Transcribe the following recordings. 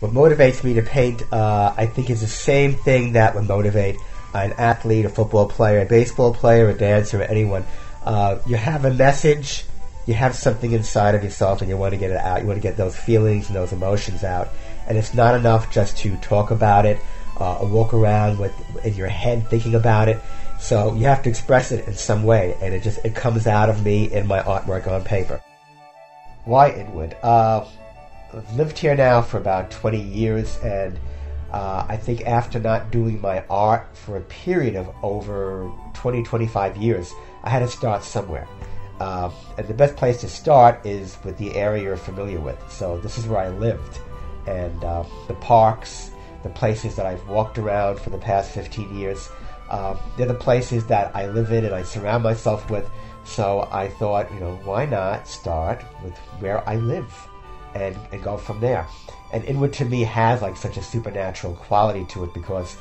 What motivates me to paint, I think, is the same thing that would motivate an athlete, a football player, a baseball player, a dancer, or anyone. You have a message, you have something inside of yourself, and you want to get it out. You want to get those feelings and those emotions out. And it's not enough just to talk about it or walk around in your head thinking about it. So you have to express it in some way, and it comes out of me in my artwork on paper. Why Inwood? I've lived here now for about 20 years, and I think after not doing my art for a period of over 20, 25 years, I had to start somewhere. And the best place to start is with the area you're familiar with. So this is where I lived. And the parks, the places that I've walked around for the past 15 years, they're the places that I live in and I surround myself with. So I thought, why not start with where I live and go from there. And Inwood to me has like such a supernatural quality to it because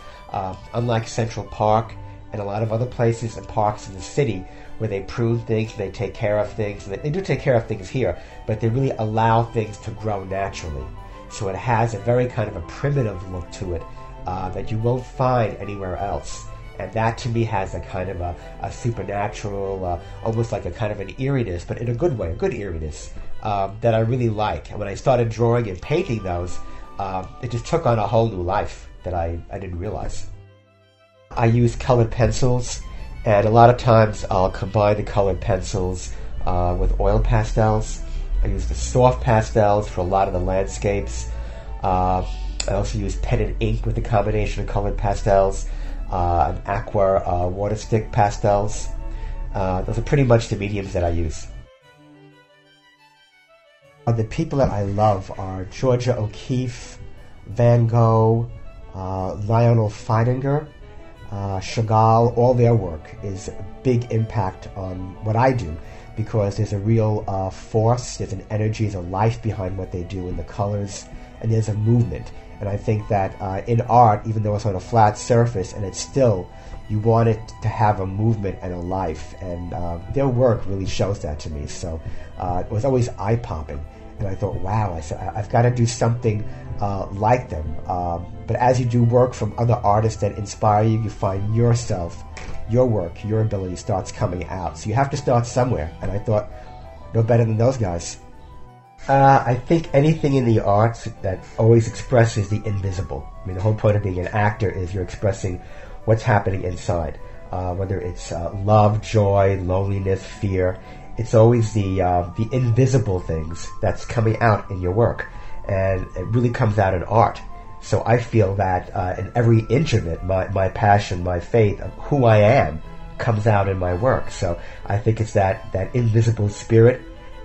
unlike Central Park and a lot of other places and parks in the city where they prune things, they take care of things, and they do take care of things here, but they really allow things to grow naturally. So it has a very kind of a primitive look to it that you won't find anywhere else. And that to me has a kind of a supernatural, almost like a kind of an eeriness, but in a good way, a good eeriness that I really like. And when I started drawing and painting those, it just took on a whole new life that I didn't realize. I use colored pencils, and a lot of times I'll combine the colored pencils with oil pastels. I use the soft pastels for a lot of the landscapes. I also use pen and ink with a combination of colored pastels. And aqua water stick pastels. Those are pretty much the mediums that I use. The people that I love are Georgia O'Keeffe, Van Gogh, Lionel Feininger, Chagall. All their work is a big impact on what I do because there's a real force, there's an energy, there's a life behind what they do in the colors, and there's a movement. And I think that in art, even though it's on a flat surface and it's still, you want it to have a movement and a life. And their work really shows that to me. So it was always eye-popping. And I thought, wow, I said, I've got to do something like them. But as you do work from other artists that inspire you, you find yourself, your work, your ability starts coming out. So you have to start somewhere. And I thought, no better than those guys. I think anything in the arts that always expresses the invisible. I mean, the whole point of being an actor is you're expressing what's happening inside. Whether it's love, joy, loneliness, fear, it's always the invisible things that's coming out in your work. And it really comes out in art. So I feel that in every inch of it, my passion, my faith, who I am, comes out in my work. So I think it's that invisible spirit.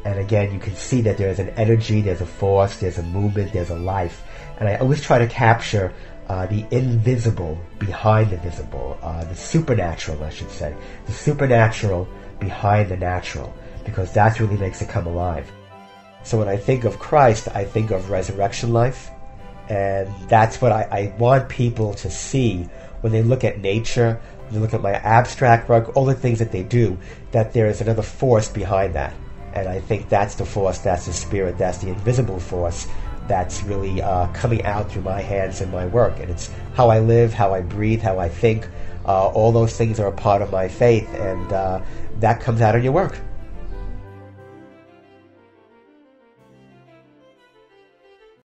And again, you can see that there's an energy, there's a force, there's a movement, there's a life. And I always try to capture the invisible behind the visible, the supernatural, I should say. The supernatural behind the natural, because that really makes it come alive. So when I think of Christ, I think of resurrection life. And that's what I want people to see when they look at nature, when they look at my abstract work, all the things that they do, that there is another force behind that. And I think that's the force, that's the spirit, that's the invisible force that's really coming out through my hands and my work. And it's how I live, how I breathe, how I think. All those things are a part of my faith, and that comes out in your work.